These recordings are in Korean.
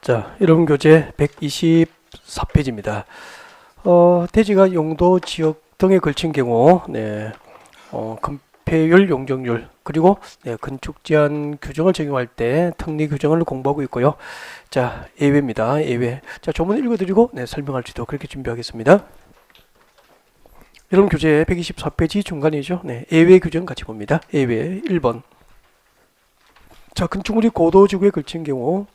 자, 여러분 교재 124페이지입니다. 대지가 용도, 지역 등에 걸친 경우, 건폐율, 용적률, 그리고 건축 제한 규정을 적용할 때 특례 규정을 공부하고 있고요. 자, 예외입니다. 예외. 자, 조문 읽어드리고 설명할지도 그렇게 준비하겠습니다. 여러분 교재 124페이지 중간이죠. 예외 규정 같이 봅니다. 예외 1번. 자, 건축물이 고도지구에 걸친 경우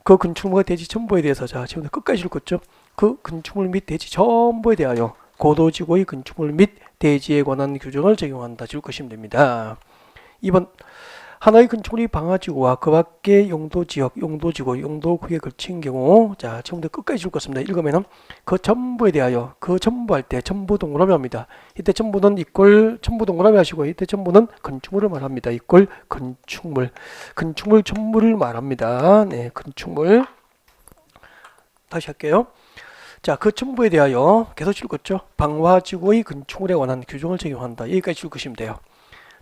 그 건축물과 대지 전부에 대해서, 자, 지금 끝까지 읽었죠. 그 건축물 및 대지 전부에 대하여 고도지구의 건축물 및 대지에 관한 규정을 적용한다. 줄 것이면 됩니다. 2번. 하나의 건축물이 방화지구와 그 밖의 용도지역, 용도지구, 용도구에 걸친 경우, 자, 지금부터 끝까지 읽었습니다. 읽으면은 그 전부에 대하여, 그 전부 할 때 전부 동그라미 합니다. 이때 전부는 이꼴 전부 동그라미 하시고, 이때 전부는 건축물을 말합니다. 이꼴 건축물, 건축물 전부를 말합니다. 네, 건축물. 다시 할게요. 자, 그 전부에 대하여 계속 읽었죠. 방화지구의 건축물에 관한 규정을 적용한다. 여기까지 읽으시면 돼요.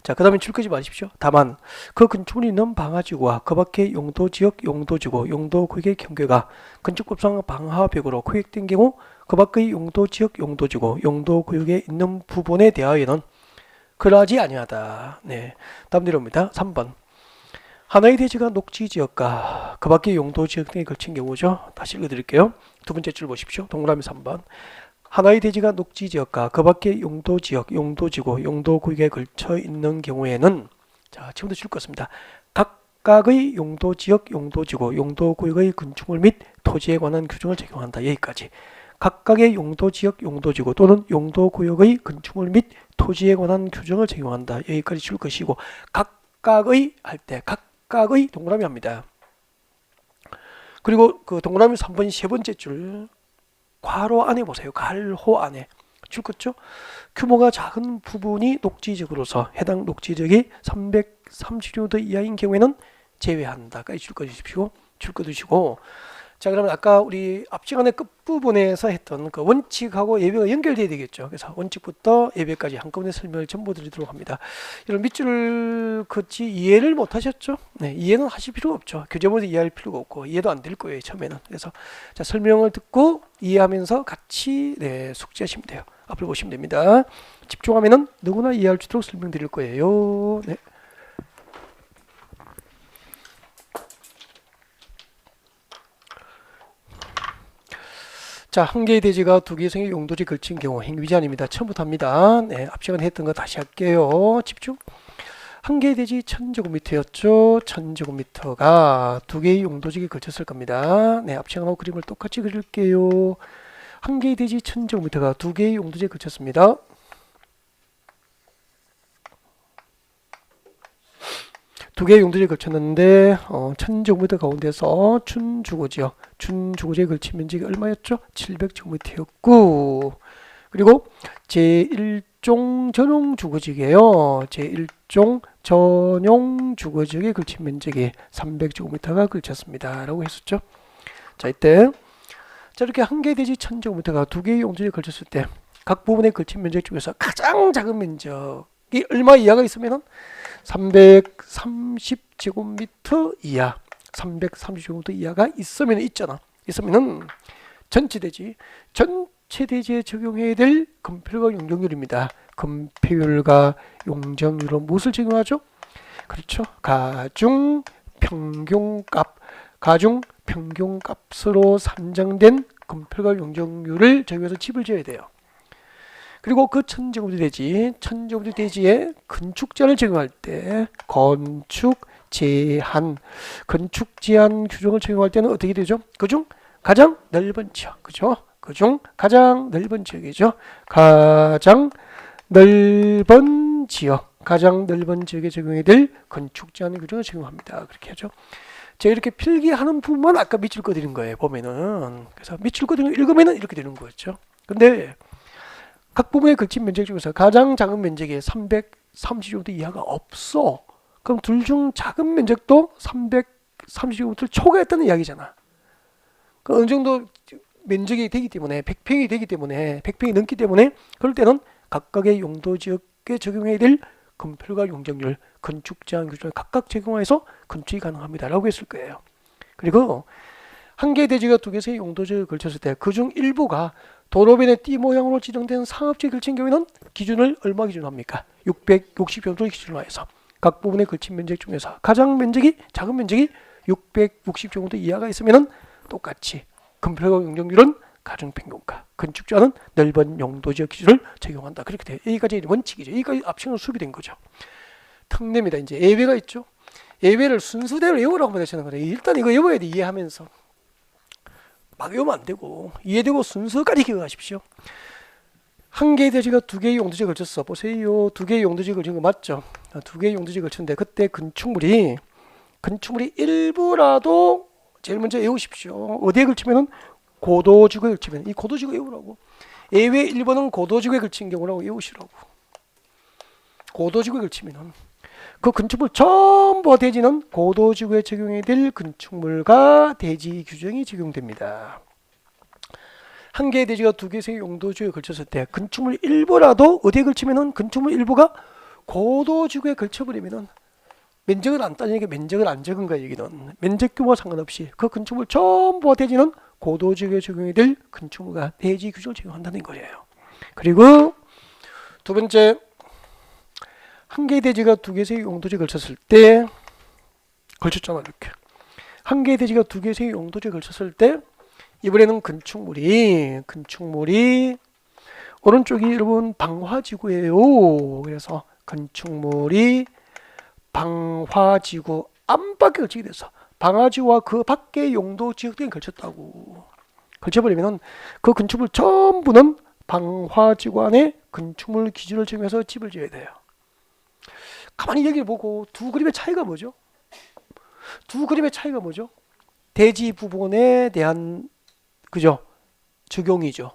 자, 그 다음에 줄거지 마십시오. 다만 그 건축물이 있는 방화지구와 그 밖의 용도지역, 용도지구, 용도구역의 경계가 건축법상 방화벽으로 구획된 경우 그 밖의 용도지역, 용도지구, 용도구역에 있는 부분에 대하여는 그러하지 아니하다. 네, 다음 내려옵니다. 3번. 하나의 대지가 녹지지역과 그 밖의 용도지역 등에 걸친 경우죠. 다시 읽어드릴게요. 두 번째 줄 보십시오. 동그라미 3번. 하나의 대지가 녹지지역과 그 밖의 용도지역, 용도지구, 용도구역에 걸쳐 있는 경우에는, 자, 지금부터 줄 것입니다. 각각의 용도지역, 용도지구, 용도구역의 건축물 및 토지에 관한 규정을 적용한다. 여기까지. 각각의 용도지역, 용도지구 또는 용도구역의 건축물 및 토지에 관한 규정을 적용한다. 여기까지 줄 것이고, 각각의 할 때 각각의 동그라미 합니다. 그리고 그 동그라미 3번 세 번째 줄 괄호 안에 보세요. 괄호 안에 줄 것죠. 규모가 작은 부분이 녹지지구로서 해당 녹지지역이 330제곱미터 이하인 경우에는 제외한다까지 줄 거 주십시오. 줄 거 두시고. 자, 그러면 아까 우리 앞 시간의 끝부분에서 했던 그 원칙하고 예배가 연결돼야 되겠죠. 그래서 원칙부터 예배까지 한꺼번에 설명을 전부 드리도록 합니다. 이런 밑줄 긋지 이해를 못 하셨죠? 네, 이해는 하실 필요가 없죠. 교재본에서 이해할 필요가 없고 이해도 안 될 거예요, 처음에는. 그래서 자, 설명을 듣고 이해하면서 같이 숙지하시면 돼요. 앞을 보시면 됩니다. 집중하면은 누구나 이해할 수 있도록 설명드릴 거예요. 네. 자, 한 개의 대지가 두 개의 성의 용도지에 걸친 경우 행위제한입니다. 처음부터 합니다. 네, 앞 시간에 했던 거 다시 할게요. 집중. 한 개의 대지 1000제곱미터였죠. 1000제곱미터가 두 개의 용도지에 걸쳤을 겁니다. 네, 앞 시간하고 그림을 똑같이 그릴게요. 한 개의 대지 1000제곱미터가 두 개의 용도지에 걸쳤습니다. 두 개의 용도지에 걸쳤는데 1000제곱미터 가운데서 준주거지역, 준주거지에 걸친 면적이 얼마였죠? 700제곱미터였고, 그리고 제1종 전용 주거지역이에요. 제1종 전용 주거지역에 걸친 면적이 300제곱미터가 걸쳤습니다. 라고 했었죠. 자, 이때 자, 이렇게 한 개의 대지 1000제곱미터가 두 개의 용도지에 걸쳤을 때 각 부분에 걸친 면적 중에서 가장 작은 면적이 얼마 이하가 있으면은 330제곱미터 이하, 330제곱미터 이하가 있으면 있잖아. 있으면은 전체 대지에 적용해야 될 건폐율과 용적률입니다. 건폐율과 용적률은 무엇을 적용하죠? 그렇죠. 가중 평균값으로 산정된 건폐율과 용적률을 적용해서 집을 지어야 돼요. 그리고 그 1000제곱미터 대지에 건축 제한을 적용할 때 건축 제한 규정을 적용할 때는 어떻게 되죠? 그중 가장 넓은 지역, 그죠? 그중 가장 넓은 지역이죠. 가장 넓은 지역에 적용해야 될 건축 제한 규정을 적용합니다. 그렇게 하죠. 제가 이렇게 필기하는 부분만 아까 밑줄 그어드린 거예요. 보면은. 그래서 밑줄 그어드린 거 읽으면은 이렇게 되는 거였죠. 근데 각 부분에 걸친 면적 중에서 가장 작은 면적이 330제곱미터 이하가 없어. 그럼 둘 중 작은 면적도 330제곱미터 초과했다는 이야기잖아. 그 어느 정도 면적이 되기 때문에 100평이 되기 때문에 100평이 넘기 때문에 그럴 때는 각각의 용도지역에 적용해야 될 건폐율과 용적률, 건축 제한 규정을 각각 적용해서 건축이 가능합니다. 라고 했을 거예요. 그리고 한 개의 대지가 두 개의 용도지역에 걸쳤을 때 그중 일부가 도로변의 띠 모양으로 지정된 상업지에 걸친 경우에는 기준을 얼마 기준으로 합니까? 660제곱미터를 기준으로 해서 각 부분에 걸친 면적 중에서 가장 면적이 작은 면적이 660제곱미터 이하가 있으면 똑같이 건폐가 용적률은 가중평균가, 건축자는 넓은 용도지역 기준을 적용한다. 그렇게 돼요. 여기까지 원칙이죠. 여기까지 압축으로 수비된 거죠. 특례입니다. 이제 예외가 있죠. 예외를 순서대로 외우라고 하시는 거예요. 일단 이거 외워야 돼. 이해하면서. 막 외우면 안 되고 이해되고 순서까지 기억하십시오. 한 개의 대지가 두 개의 용도지에 걸쳤어. 보세요. 두 개의 용도지에 걸친 거 맞죠? 두 개의 용도지에 걸쳤는데 그때 건축물이 일부라도 제일 먼저 외우십시오. 어디에 걸치면은 고도지구에 걸치면 이 고도지구 외우라고. 예외 1번은 고도지구에 걸친 경우라고 외우시라고. 고도지구에 걸치면은 그 건축물 전부 대지는 고도지구에 적용해야 될 건축물과 대지 규정이 적용됩니다. 한 개의 대지가 두 개의 용도지구에 걸쳤을 때 건축물 일부라도 어디에 걸치면은 건축물 일부가 고도지구에 걸쳐버리면은 면적을 안 따지니까 면적을 안 적은 거야. 여기는 면적 규모와 상관없이 그 건축물 전부 대지는 고도지구에 적용해야 될 건축물과 대지 규정을 적용한다는 거예요. 그리고 두 번째, 한 개의 대지가 두 개의 용도지에 걸쳤을 때 걸쳤잖아. 이렇게 한 개의 대지가 두 개의 용도지에 걸쳤을 때 이번에는 건축물이 오른쪽이 여러분 방화지구예요. 그래서 건축물이 방화지구 안팎에 걸치게 돼서 방화지구와 그 밖의 용도 지역 등에 걸쳤다고. 걸쳐버리면 그 건축물 전부는 방화지구 안에 건축물 기준을 적용해서 집을 지어야 돼요. 가만히 여기를 보고 두 그림의 차이가 뭐죠? 대지 부분에 대한 그죠? 적용이죠.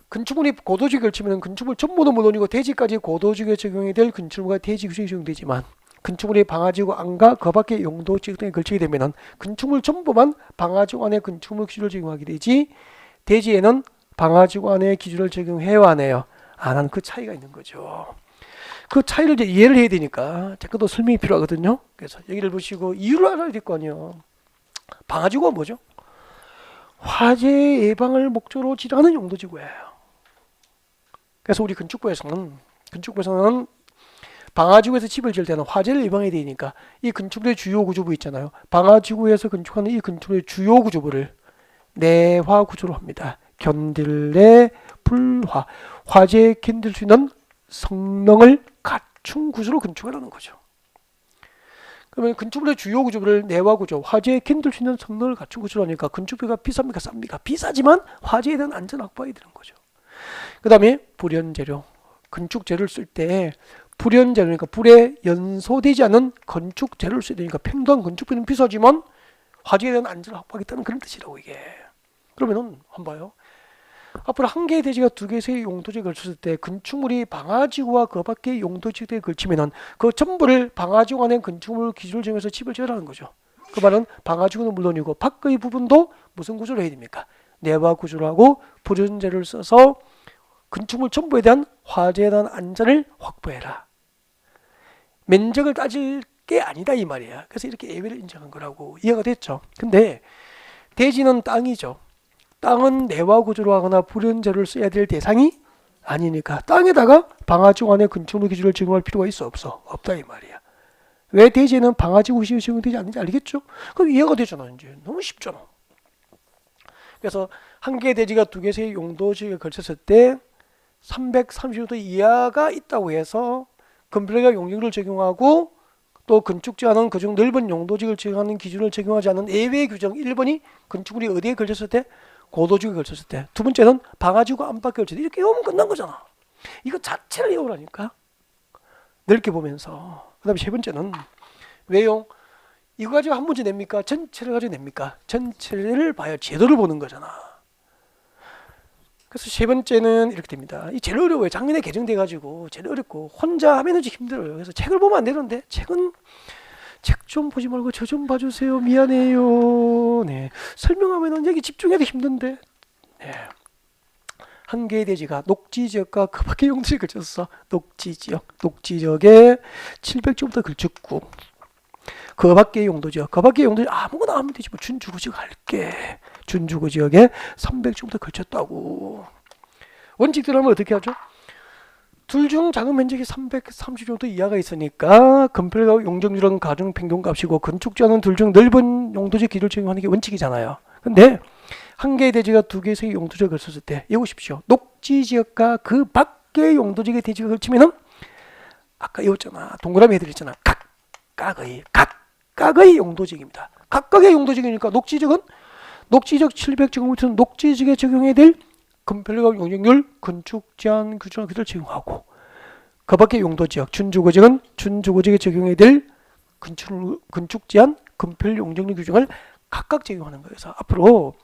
건축물이 고도지구에 걸치면 건축물 전부는 물론이고 대지까지 고도지구에 적용이 될 건축물과 대지 규정이 적용되지만 건축물이 방화지구 안과 그 밖의 용도 지역 등에 걸치게 되면 건축물 전부만 방화지구 안에 건축물 기준을 적용하게 되지 대지에는 방화지구 안에 기준을 적용해요 안 해요? 안 하는 그 차이가 있는 거죠. 그 차이를 이제 이해를 해야 되니까 잠깐도 설명이 필요하거든요. 그래서 여기를 보시고 이유를 알아야 될 거 아니에요. 방화지구가 뭐죠? 화재 예방을 목적으로 지정하는 용도지구예요. 그래서 우리 건축부에서는 방화지구에서 집을 지을 때는 화재를 예방해야 되니까 이 건축물의 주요 구조부 있잖아요. 방화지구에서 건축하는 이 건축물의 주요 구조부를 내화 구조로 합니다. 견딜래 불화, 화재에 견딜 수 있는 성능을 갖춘 구조로 건축을 하는 거죠. 그러면 건축물의 주요 구조를 내화 구조, 화재에 견딜 수 있는 성능을 갖춘 구조로 하니까 건축비가 비쌉니까? 쌉니까? 비싸지만 화재에 대한 안전 확보해야 되는 거죠. 그 다음에 불연재료, 건축재료를 쓸 때 불연재료, 그러니까 불에 연소되지 않은 건축재료를 써야 되니까 평당 건축비는 비싸지만 화재에 대한 안전을 확보하겠다는 그런 뜻이라고 이게. 그러면은 한번 봐요. 앞으로 한 개의 대지가 두 개의 용도지에 걸쳤을 때 건축물이 방화지구와 그 밖의 용도지에 걸치면은 그 전부를 방화지구 안에 건축물 기준을 정해서 집을 지으라는 거죠. 그 말은 방화지구는 물론이고 밖의 부분도 무슨 구조로 해야 됩니까? 내화 구조로 하고 불연재료를 써서 건축물 전부에 대한 화재에 대한 안전을 확보해라. 면적을 따질 게 아니다 이 말이야. 그래서 이렇게 예외를 인정한 거라고. 이해가 됐죠? 근데 대지는 땅이죠. 땅은 내화 구조로 하거나 불연재료를 써야 될 대상이 아니니까 땅에다가 방화지구 안에 건축물 기준을 적용할 필요가 있어 없어? 없다 이 말이야. 왜 대지에는 방화지구 기준이 적용되지 않는지 알겠죠? 그럼 이해가 되잖아. 이제 너무 쉽잖아. 그래서 한 개의 대지가 두 개의 용도지에 걸쳤을 때 330도 이하가 있다고 해서 건폐가 용적률을 적용하고 또 건축지 않은 그중 넓은 용도지를 적용하는 기준을 적용하지 않는 예외 규정 1번이 건축물이 어디에 걸쳤을 때? 고도지구에 걸쳤을 때. 두 번째는 방화지구 안팎에 걸쳤을 때. 이렇게 외우면 끝난 거잖아. 이거 자체를 외우라니까. 넓게 보면서. 그 다음에 세 번째는 왜요? 이거 가지고 한 문제 냅니까? 전체를 가지고 냅니까? 전체를 봐야 제도를 보는 거잖아. 그래서 세 번째는 이렇게 됩니다. 이 제일 어려워요. 작년에 개정돼가지고 제일 어렵고 혼자 하면은 좀 힘들어요. 그래서 책을 보면 안 되는데 책은 책 좀 보지 말고 저 좀 봐주세요. 미안해요. 네. 설명하면은 여기 집중해도 힘든데. 네. 한 개의 대지가 녹지지역과 그 밖의 용도지에 걸쳤어. 녹지지역에 700제곱미터 걸쳤고 그 밖의 용도지역, 그 밖의 용도지역 아무거나 하면 되지. 뭐 준주거지역 할게. 준주거지역에 300제곱미터 걸쳤다고. 원칙대로 하면 어떻게 하죠? 둘 중 작은 면적이 330제곱미터 이하가 있으니까 건폐가 용적률은 가중 평균값이고 건축자는 둘 중 넓은 용도지역 기준을 적용하는 게 원칙이잖아요. 근데 한 개의 대지가 두 개의 용도지역을 걸쳤을 때 외우십시오. 녹지지역과 그 밖의 용도지역의 대지가 걸치면은 아까 외웠잖아. 동그라미 해드렸잖아. 각각의 용도지역입니다. 각각의 용도지역이니까 녹지지역은 녹지지역 700제곱미터는 녹지지역에 적용해야 될 건폐가 용적률, 건축 제한 규정을 그대로 적용하고 그 밖의 용도지역, 준주거지역은 준주거지역에 적용해야 될 건축 제한, 건폐 용적률 규정을 각각 적용하는 거예요. 그래서 앞으로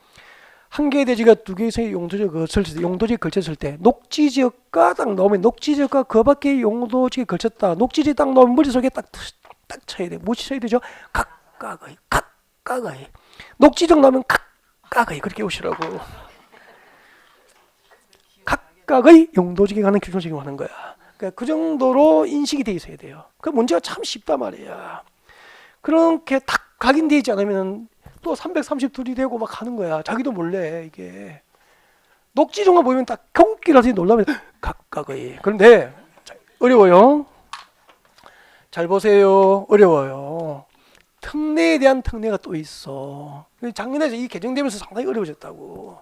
한 개의 대지가 두 개의 용도지역에 걸쳤을 때 녹지지역과 딱 넣으면 녹지지역과 그 밖의 용도지역에 걸쳤다. 녹지지역 딱 넣으면 머릿속에 딱 쳐야 돼. 무엇이 쳐야 되죠? 각각의 녹지지역 넣으면 각각의 그렇게 오시라고. 각각의 용도지역에 관한 규정을 적용하는 거야. 그러니까 그 정도로 인식이 돼 있어야 돼요. 그 문제가 참 쉽단 말이야. 그렇게 딱 각인되어 있지 않으면 또 332이 되고 막 하는 거야. 자기도 몰래 이게. 녹지정만 보면 딱 경기라서 놀라면 각각의. 그런데 어려워요. 잘 보세요. 어려워요. 특례에 대한 특례가 또 있어. 작년에 이 개정되면서 상당히 어려워졌다고.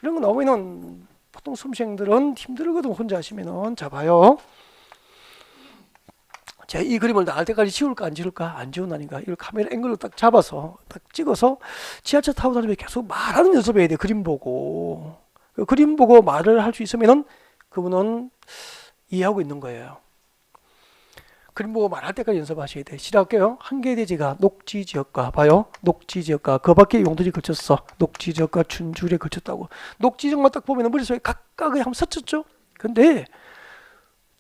이런 거 나오면은 보통 수험생들은 힘들거든. 혼자 하시면은. 자 봐요. 제가 이 그림을 나갈 때까지 지울까 안 지울까? 안 지운다니까. 이걸 카메라 앵글로 딱 잡아서 딱 찍어서 지하철 타고 다니면 계속 말하는 연습해야 돼. 그림 보고. 그 그림 보고 말을 할 수 있으면은 그분은 이해하고 있는 거예요. 그림 보고 말할 때까지 연습하셔야 돼. 시작할게요. 한 개의 대지가 녹지지역과 봐요. 녹지지역과 그 밖에 용도지에 걸쳤어. 녹지지역과 준주에 걸쳤다고. 녹지지역만 딱 보면 머릿속에 각각의 한번 스쳤죠. 근데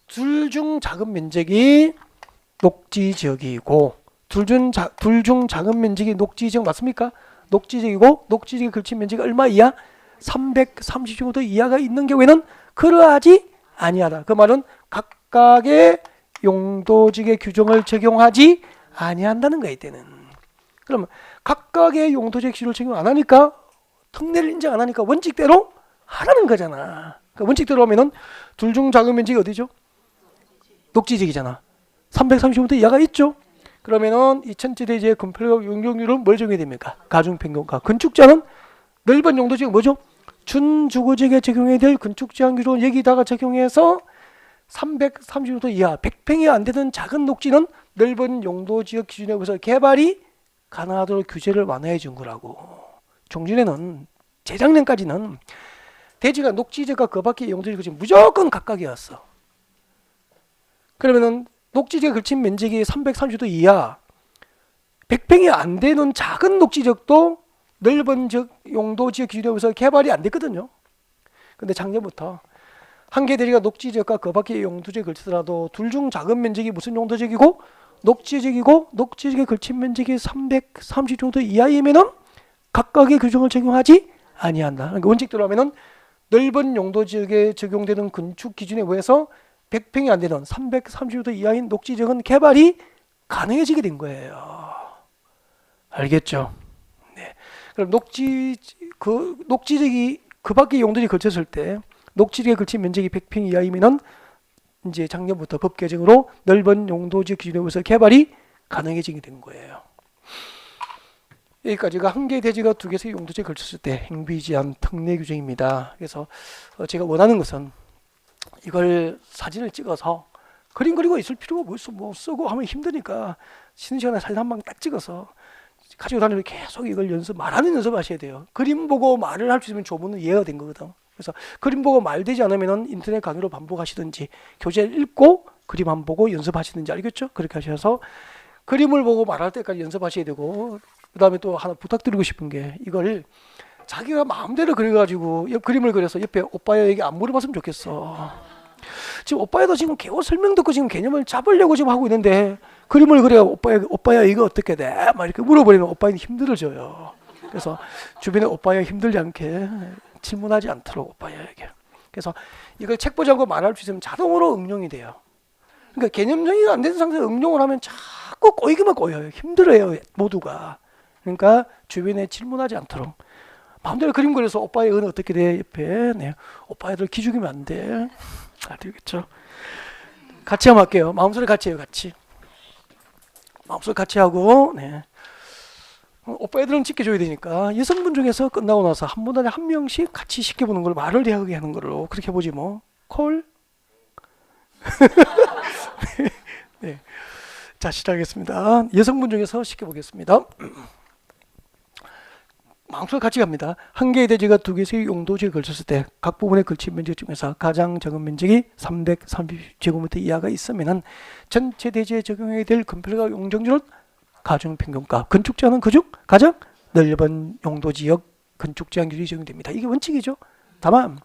둘 중 작은 면적이 녹지지역이고 둘 중 작은 면적이 녹지지역 맞습니까? 녹지지역이고 녹지지역에 걸친 면적이 얼마 이하? 330제곱미터 이하가 있는 경우에는 그러하지 아니하다. 그 말은 각각의 용도지역의 규정을 적용하지 아니한다는 거야 이때는. 그러면 각각의 용도지역 규정을 적용 안 하니까 특례를 인정 안 하니까 원칙대로 하라는 거잖아. 그러니까 원칙대로 하면은 둘 중 작은 면적이 어디죠? 녹지지역이잖아. 330제곱미터 이하가 있죠. 그러면은 이 천지 대지의 건폐력 용적률은 뭘 적용해야 됩니까? 가중평균가. 건축자는 넓은 용도지역 뭐죠? 준주거지역에 적용해야 될 건축 제한 규정을 여기다가 적용해서 330제곱미터 이하 100평이 안 되는 작은 녹지는 넓은 용도지역 기준에 의해서 개발이 가능하도록 규제를 완화해 준 거라고. 종전에는 재작년까지는 대지가 녹지지역과 그 밖의 용도지역이 무조건 각각이었어. 그러면은 녹지지역에 걸친 면적이 330제곱미터 이하 100평이 안 되는 작은 녹지지역도 넓은 용도지역 기준에 의해서 개발이 안 됐거든요. 근데 작년부터 한 개 대지가 녹지지역과 그 밖의 용도지역에 걸치더라도 둘 중 작은 면적이 무슨 용도지역이고 녹지지역이고 녹지지역에 걸친 면적이 330제곱미터 이하이면은 각각의 규정을 적용하지 아니한다. 그러니까 원칙대로 하면은 넓은 용도지역에 적용되는 건축 기준에 의해서 100평이 안 되는 330제곱미터 이하인 녹지지역은 개발이 가능해지게 된 거예요. 알겠죠? 네. 그럼 녹지지역이 그 밖의 용도지역에 걸쳤을 때 녹지지역에 걸친 면적이 100평 이하이면은 이제 작년부터 법 개정으로 넓은 용도지역 기준에 의해서 개발이 가능해지게 된 거예요. 여기까지가 한 개의 대지가 두 개의 용도지역에 걸쳤을 때 행비 제한 특례 규정입니다. 그래서 제가 원하는 것은 이걸 사진을 찍어서 그림 그리고 있을 필요가 뭐 쓰고 하면 힘드니까 쉬는 시간에 사진 한 방 딱 찍어서 가지고 다니면 계속 이걸 말하는 연습 하셔야 돼요. 그림 보고 말을 할 수 있으면 조문은 이해가 된 거거든. 그래서 그림 보고 말 되지 않으면 인터넷 강의로 반복하시든지 교재를 읽고 그림 안 보고 연습하시든지 알겠죠? 그렇게 하셔서 그림을 보고 말할 때까지 연습하셔야 되고 그 다음에 또 하나 부탁드리고 싶은 게 이걸 자기가 마음대로 그려가지고 그림을 그려서 옆에 오빠야에게 안 물어봤으면 좋겠어. 지금 오빠야도 지금 개월 설명 듣고 지금 개념을 잡으려고 지금 하고 있는데 그림을 그려 오빠야 이거 어떻게 돼? 막 이렇게 물어버리면 오빠는 힘들어져요. 그래서 주변에 오빠야 힘들지 않게 질문하지 않도록 오빠야에게. 그래서 이걸 책 보지 않고 말할 수 있으면 자동으로 응용이 돼요. 그러니까 개념 정의가 안 되는 상태에서 응용을 하면 자꾸 자꾸 꼬이기만 꼬여요. 힘들어요, 모두가. 그러니까 주변에 질문하지 않도록. 마음대로 그림 그려서 오빠의 은은 어떻게 돼? 옆에. 네. 오빠 애들 기죽이면 안 돼. 잘 되겠죠? 같이 한번 할게요. 마음소리 같이 해요, 같이. 마음소리 같이 하고, 네. 오빠 애들은 지켜줘야 되니까 여성분 중에서 끝나고 나서 한 분 안에 한 명씩 같이 시켜보는 걸 말을 대하게 하는 걸로 그렇게 해보지 뭐. 콜? 네. 자, 시작하겠습니다. 여성분 중에서 시켜보겠습니다. 마음속에 같이 갑니다. 한 개의 대지가 두 개의 용도지에 걸쳤을 때 각 부분의 걸친 면적 중에서 가장 적은 면적이 330제곱미터 이하가 있으면 전체 대지에 적용해야 될 건폐가 용적률은 가중평균가, 건축제한은 그중 가장 넓은 용도지역 건축제한률이 적용됩니다. 이게 원칙이죠. 다만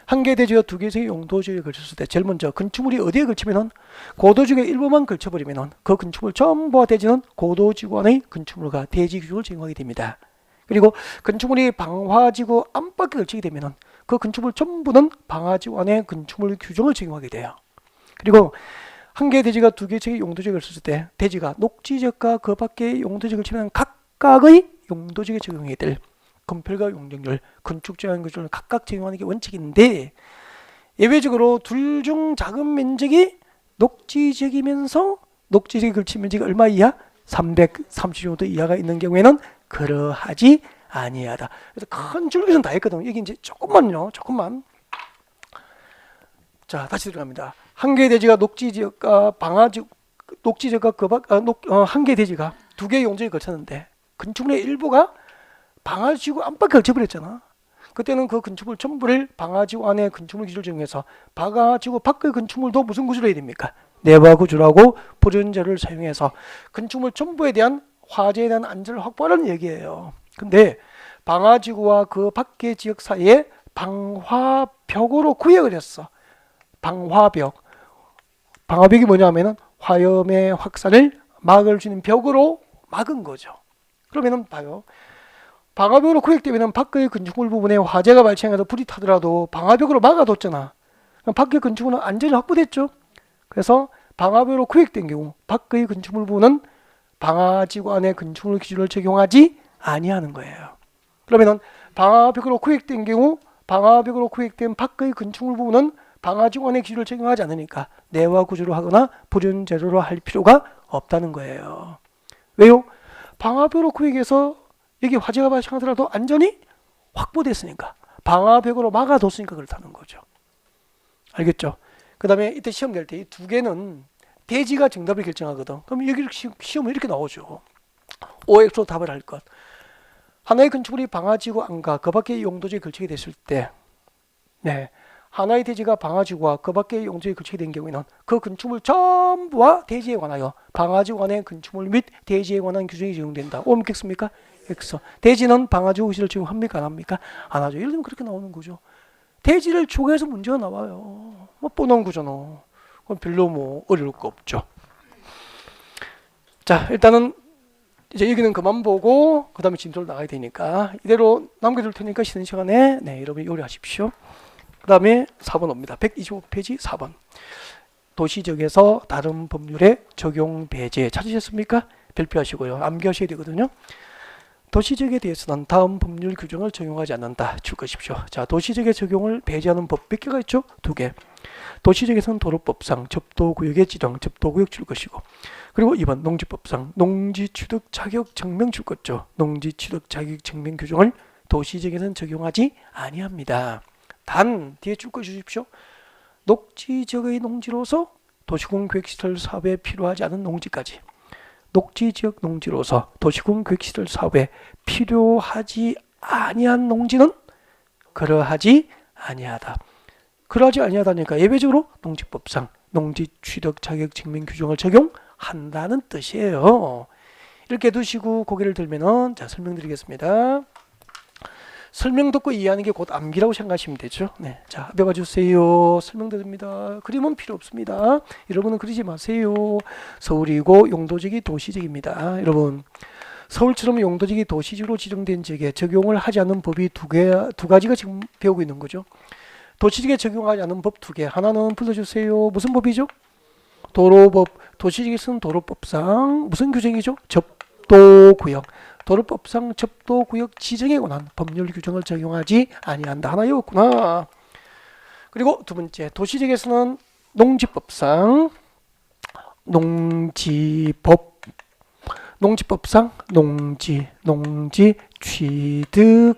한 개의 대지가 두 개의 용도지역에 걸쳤을 때 제일 먼저 건축물이 어디에 걸치면은 고도지역의 일부만 걸쳐버리면은 그 건축물 전부와 대지는 고도지구안의 건축물과 대지 규정을 적용하게 됩니다. 그리고 건축물이 방화지구 안팎에 걸치게 되면은 그 건축물 전부는 방화지구 안에 건축물 규정을 적용하게 돼요. 그리고 한 개의 대지가 두 개의 용도지역에 걸쳤을 때 대지가 녹지지역과 그 밖의 용도지역에 걸치면 각각의 용도지역에 적용해야 될 건폐가 용적률, 건축제한 기준을 각각 적용하는 게 원칙인데 예외적으로 둘 중 작은 면적이 녹지지역이면서 녹지지역에 걸친 면적이 얼마 이하? 330제곱미터 이하가 있는 경우에는 그러하지 아니하다. 그래서 큰 줄기는 다 했거든요. 여기 이제 조금만요. 조금만. 자, 다시 들어갑니다. 한 개의 대지가 녹지지역과 방화지구, 녹지지역과 한 개의 대지가 두 개의 용적에 걸쳤는데 건축물의 일부가 방화지구 안팎에 걸쳐버렸잖아. 그때는 그 건축물 전부를 방화지구 안에 건축물 기준을 적용해서 방화지구 밖의 건축물도 무슨 구조로 해야 됩니까? 내부화 구조라고 부르는 재료를 사용해서 건축물 전부에 대한 화재에 대한 안전을 확보하라는 얘기예요. 근데 방화지구와 그 밖의 지역 사이에 방화벽으로 구역을 했어. 방화벽. 방화벽이 뭐냐면은 화염의 확산을 막을 수 있는 벽으로 막은 거죠. 그러면은 봐요. 방화벽으로 구역되면은 밖의 건축물 부분에 화재가 발생해서 불이 타더라도 방화벽으로 막아뒀잖아. 그럼 밖의 건축물은 안전이 확보됐죠. 그래서 방화벽으로 구역된 경우 밖의 건축물 부분은 방화지구 안에 건축물 기준을 적용하지 아니하는 거예요. 그러면은 방화벽으로 구역된 경우 방화벽으로 구역된 밖의 건축물 부분은 방화지구 안에 기준을 적용하지 않으니까 내화 구조로 하거나 불연 재료로 할 필요가 없다는 거예요. 왜요? 방화벽으로 구역해서 여기 화재가 발생하더라도 안전이 확보됐으니까 방화벽으로 막아뒀으니까 그렇다는 거죠. 알겠죠? 그 다음에 이때 시험 낼 때 이 두 개는 대지가 정답을 결정하거든. 그럼 여기 시험은 이렇게 나오죠. OX로 답을 할 것. 하나의 건축물이 방화지구 안과 그 밖의 용도지에 걸치게 됐을 때 네, 하나의 대지가 방화지구와 그 밖의 용도지에 걸치게 된 경우에는 그 건축물 전부와 대지에 관하여 방화지구 안의 건축물 및 대지에 관한 규정이 적용된다. O 묻겠습니까? X. 대지는 방화지구 구시를 적용합니까? 안 합니까? 안 하죠. 예를 들면 그렇게 나오는 거죠. 대지를 초과해서 문제가 나와요. 뭐 뻔한 거잖아. 그건 별로 뭐 어려울 거 없죠. 자, 일단은 이제 여기는 그만 보고 그 다음에 진도를 나가야 되니까 이대로 남겨둘 테니까 쉬는 시간에 네, 여러분이 요리하십시오. 그 다음에 4번 옵니다. 125페이지 4번. 도시적에서 다른 법률의 적용 배제 찾으셨습니까? 별표하시고요. 암기하셔야 되거든요. 도시적에 대해서는 다음 법률 규정을 적용하지 않는다. 줄 것이십시오. 자, 도시적의 적용을 배제하는 법 몇 개가 있죠? 2개. 도시적에서는 도로법상 접도구역의 지정, 접도구역 줄 것이고, 그리고 2번 농지법상 농지취득 자격 증명 줄 것죠. 농지취득 자격 증명 규정을 도시적에서는 적용하지 아니합니다. 단 뒤에 줄 거 주십시오. 녹지지역의 농지로서 도시군 계획시설 사업에 필요하지 않은 농지까지. 녹지지역 농지로서 도시군 계획시설 사업에 필요하지 아니한 농지는 그러하지 아니하다. 그러하지 아니하다니까 예외적으로 농지법상 농지취득 자격 증명 규정을 적용한다는 뜻이에요. 이렇게 두시고 고개를 들면은 자 설명드리겠습니다. 설명 듣고 이해하는 게 곧 암기라고 생각하시면 되죠. 네, 자 배워 주세요. 설명드립니다. 그림은 필요 없습니다. 여러분은 그리지 마세요. 서울이고 용도지역이 도시지역입니다. 여러분 서울처럼 용도지역이 도시지역으로 지정된 지역에 적용을 하지 않는 법이 두 가지가 지금 배우고 있는 거죠. 도시지역에 적용하지 않는 법 2개. 하나는 불러주세요. 무슨 법이죠? 도로법. 도시지역에서는 도로법상 무슨 규정이죠? 접도구역. 도로법상 접도구역 지정에 관한 법률 규정을 적용하지 아니한다. 하나 외웠구나. 그리고 두 번째, 도시지역에서는 농지법상 농지법상 농지 취득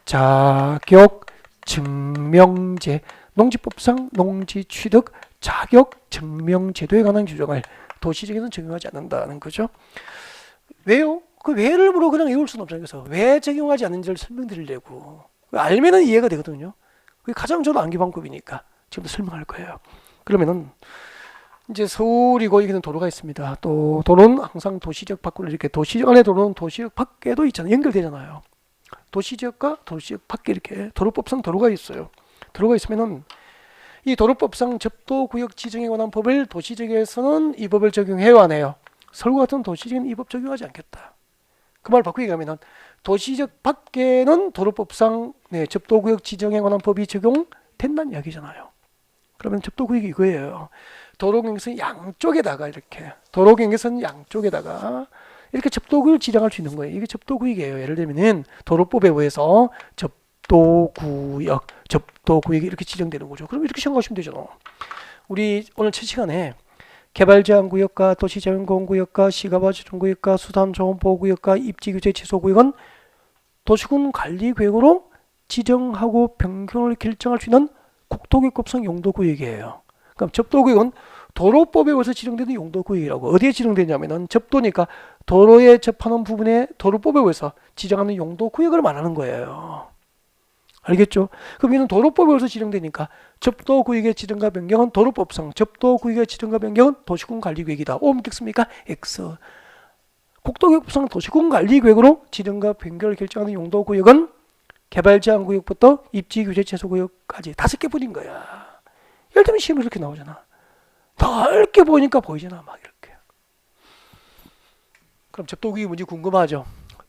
자격 증명제, 농지법상 농지 취득 자격 증명제도에 관한 규정을 도시지역에서는 적용하지 않는다는 거죠. 왜요? 그 왜를 물어 그냥 외울 수는 없잖아요. 그래서 왜 적용하지 않는지를 설명드리려고. 알면은 이해가 되거든요. 그게 가장 저도 암기방법이니까 지금도 설명할 거예요. 그러면은 이제 서울이고 여기는 도로가 있습니다. 또 도로는 항상 도시지역 밖으로 이렇게 도시지역 안에 도로는 도시지역 밖에도 있잖아요. 연결되잖아요. 도시지역과 도시지역 밖에 이렇게 도로법상 도로가 있어요. 도로가 있으면은 이 도로법상 접도구역 지정에 관한 법을 도시지역에서는 이 법을 적용해요, 안 해요? 서울 같은 도시지역은 이 법 적용하지 않겠다. 그 말 바꾸게 가면은 도시지역 밖에는 도로법상 접도구역 지정에 관한 법이 적용된다는 이야기잖아요. 그러면 접도구역이 이거예요. 도로경계선 양쪽에다가 이렇게 도로경계선 양쪽에다가 이렇게 접도구역을 지정할 수 있는 거예요. 이게 접도구역이에요. 예를 들면은 도로법에 의해서 접도구역이 이렇게 지정되는 거죠. 그럼 이렇게 생각하시면 되죠. 우리 오늘 첫 시간에 개발제한구역과 도시자연공원구역과 시가바지정구역과 수산조원보호구역과 입지규제 취소구역은 도시군 관리구역으로 지정하고 변경을 결정할 수 있는 국토교급성 용도구역이에요. 그럼 접도구역은 도로법에 의해서 지정되는 용도구역이라고. 어디에 지정되냐면은 접도니까 도로에 접하는 부분에 도로법에 의해서 지정하는 용도구역을 말하는 거예요. 알겠죠? 그럼 이는 도로법에 의해서 지정되니까 접도구역의 지정과 변경은 도로법상 접도구역의 지정과 변경은 도시군 관리구역이다. O 묻겠습니까? X. 국토교급성 도시군 관리구역으로 지정과 변경을 결정하는 용도구역은 개발제한구역부터 입지규제 취소구역까지 5개뿐인 거야. 예를 들면 시험에 이렇게 나오잖아. 넓게 보니까 보이잖아. 막 이렇게. 그럼 접도구역이 뭔지 궁금하죠?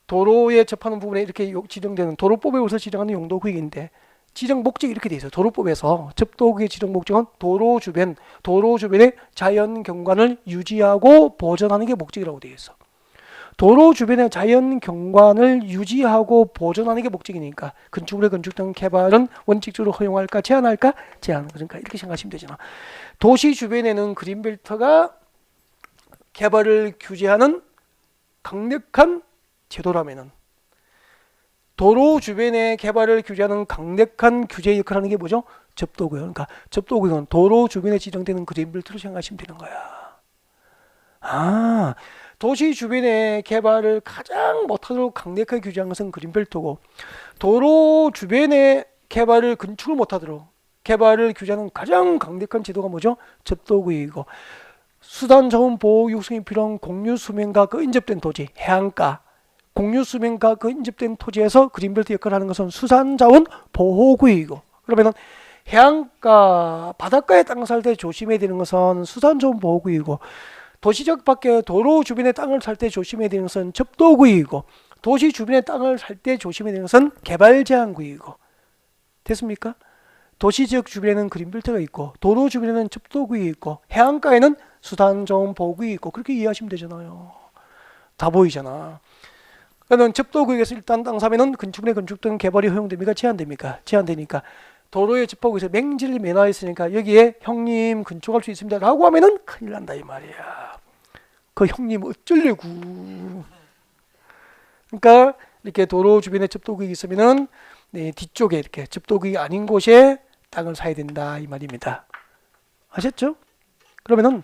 도로에 접하는 부분에 이렇게 지정되는 도로법에 의해서 지정하는 용도구역인데 지정 목적이 이렇게 돼 있어요. 도로법에서 접도구역의 지정 목적은 도로 주변의 자연 경관을 유지하고 보존하는 게 목적이라고 되어 있어. 도로 주변의 자연 경관을 유지하고 보존하는 게 목적이니까 건축물의 건축 등 개발은 원칙적으로 허용할까 제한할까? 제한. 그러니까 이렇게 생각하시면 되잖아. 도시 주변에는 그린벨트가 개발을 규제하는 강력한 제도라면은 도로 주변의 개발을 규제하는 강력한 규제 역할을 하는 게 뭐죠? 접도구역. 그러니까 접도구역은 도로 주변에 지정되는 그린벨트로 생각하시면 되는 거야. 아, 도시 주변의 개발을 가장 못하도록 강력하게 규제한 것은 그린벨트고 도로 주변의 개발을 건축을 못하도록 개발을 규제하는 가장 강력한 제도가 뭐죠? 접도구역이고 수단자원 보호 육성이 필요한 공유수면과 그 인접된 토지, 해안가 공유수면과 그 인접된 토지에서 그린벨트 역할을 하는 것은 수산자원 보호구역이고 그러면은 해안가 바닷가에 땅 살 때 조심해야 되는 것은 수산자원 보호구역이고 도시적 밖에 도로 주변의 땅을 살 때 조심해야 되는 것은 접도구역이고 도시 주변의 땅을 살 때 조심해야 되는 것은 개발제한구역이고 됐습니까? 도시지역 주변에는 그린벨트가 있고 도로 주변에는 접도구역이 있고 해안가에는 수산자원 보호구역이 있고 그렇게 이해하시면 되잖아요. 다 보이잖아. 그러면 접도구역에서 일단 땅 사면은 건축물의 건축 등 개발이 허용됩니까? 제한됩니까? 제한되니까 도로에 접하고 있어 맹지를 매놔 있으니까 여기에 형님 건축할 수 있습니다 라고 하면은 큰일 난다 이 말이야. 그 형님 어쩌려고. 그러니까 이렇게 도로 주변에 접도구역이 있으면은 뒤쪽에 이렇게 접도구역이 아닌 곳에 땅을 사야 된다 이 말입니다. 아셨죠? 그러면은